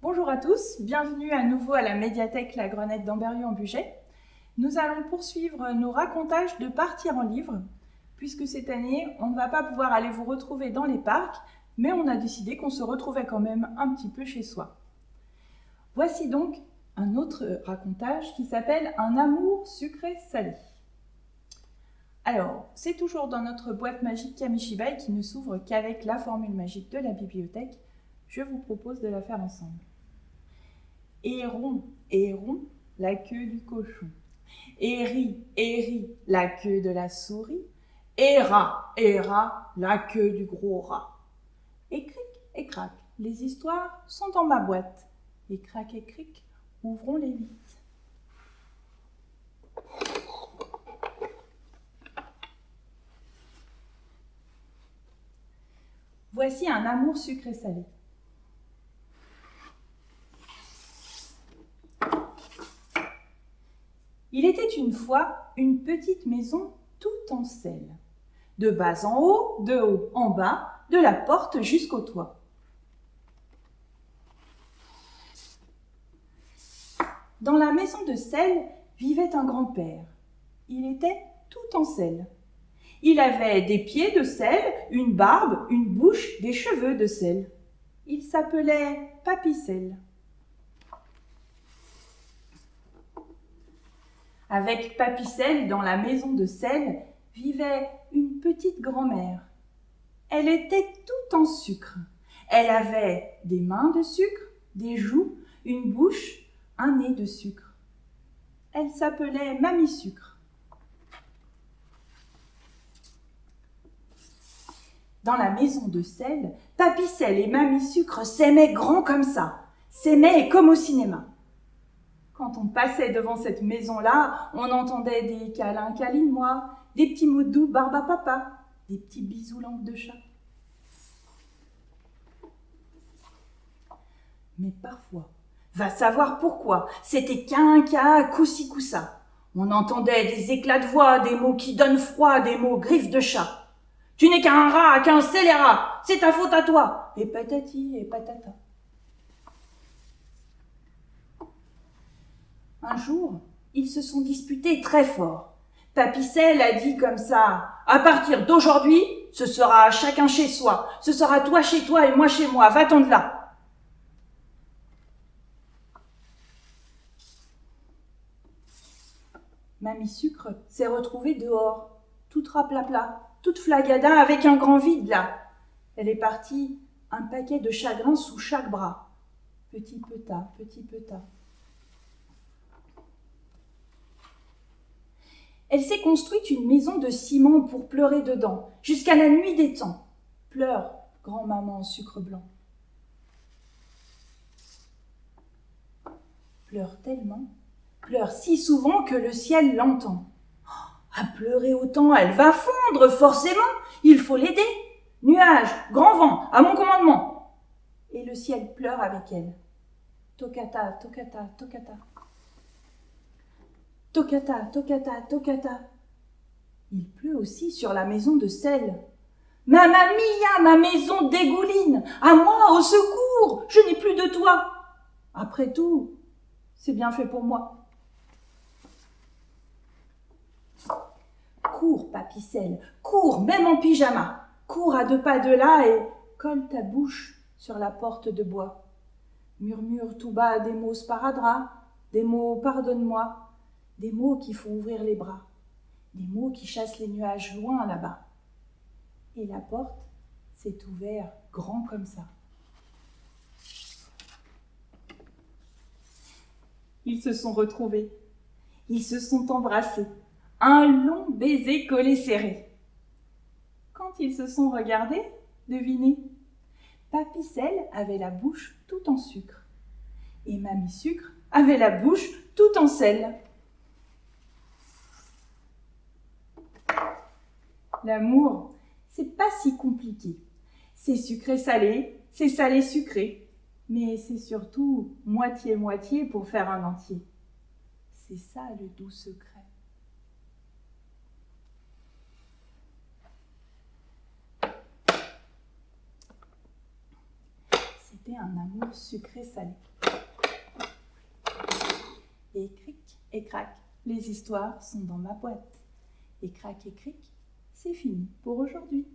Bonjour à tous, bienvenue à nouveau à la médiathèque La Grenette d'Ambérieu-en-Bugey. Nous allons poursuivre nos racontages de partir en livre, puisque cette année, on ne va pas pouvoir aller vous retrouver dans les parcs, mais on a décidé qu'on se retrouvait quand même un petit peu chez soi. Voici donc un autre racontage qui s'appelle « Un amour sucré-salé ». Alors, c'est toujours dans notre boîte magique Kamishibai qui ne s'ouvre qu'avec la formule magique de la bibliothèque. Je vous propose de la faire ensemble. Héron, héron, la queue du cochon. Héri, héri, la queue de la souris. Héra, héra, la queue du gros rat. Et cric et crac, les histoires sont dans ma boîte. Et crac et cric, ouvrons-les vite. Voici un amour sucré-salé. Il était une fois une petite maison toute en sel. De bas en haut, de haut en bas, de la porte jusqu'au toit. Dans la maison de sel vivait un grand-père. Il était tout en sel. Il avait des pieds de sel, une barbe, une bouche, des cheveux de sel. Il s'appelait Papy Sel. Avec Papy Sel, dans la maison de sel, vivait une petite grand-mère. Elle était toute en sucre. Elle avait des mains de sucre, des joues, une bouche, un nez de sucre. Elle s'appelait Mamie Sucre. Dans la maison de sel, Papy Sel et Mamie Sucre s'aimaient grand comme ça, s'aimaient comme au cinéma. Quand on passait devant cette maison-là, on entendait des câlins câline-moi, des petits mots doux barbe à papa, des petits bisous langue de chat. Mais parfois, va savoir pourquoi, c'était quinca, coussi coussa. On entendait des éclats de voix, des mots qui donnent froid, des mots griffes de chat. Tu n'es qu'un rat, qu'un scélérat, c'est ta faute à toi. Et patati et patata. Un jour, ils se sont disputés très fort. Papy Sel a dit comme ça, « À partir d'aujourd'hui, ce sera chacun chez soi. Ce sera toi chez toi et moi chez moi. Va-t'en de là. » Mamie Sucre s'est retrouvée dehors, toute raplapla, toute flagada, avec un grand vide là. Elle est partie, un paquet de chagrin sous chaque bras. Petit peta, petit peta. Elle s'est construite une maison de ciment pour pleurer dedans, jusqu'à la nuit des temps. Pleure, grand-maman en sucre blanc. Pleure tellement, pleure si souvent que le ciel l'entend. À pleurer autant, elle va fondre, forcément, il faut l'aider. Nuage, grand vent, à mon commandement. Et le ciel pleure avec elle. Tocata, tocata, tocata. Tocata, tocata, tocata. Il pleut aussi sur la maison de sel. Mamma mia, ma maison dégouline. À moi, au secours, je n'ai plus de toit. Après tout, c'est bien fait pour moi. Cours, Papy Sel, cours, même en pyjama. Cours à 2 pas de là et colle ta bouche sur la porte de bois. Murmure tout bas des mots sparadrap, des mots pardonne-moi, des mots qui font ouvrir les bras, des mots qui chassent les nuages loin là-bas. Et la porte s'est ouverte grand comme ça. Ils se sont retrouvés, ils se sont embrassés, un long baiser collé serré. Quand ils se sont regardés, devinez, Papy Sel avait la bouche tout en sucre et Mamie Sucre avait la bouche tout en sel. L'amour, c'est pas si compliqué. C'est sucré-salé, c'est salé-sucré, mais c'est surtout moitié-moitié pour faire un entier. C'est ça le doux secret. c'était un amour sucré-salé. Et cric et crac, les histoires sont dans ma boîte. Et crac et cric, c'est fini pour aujourd'hui.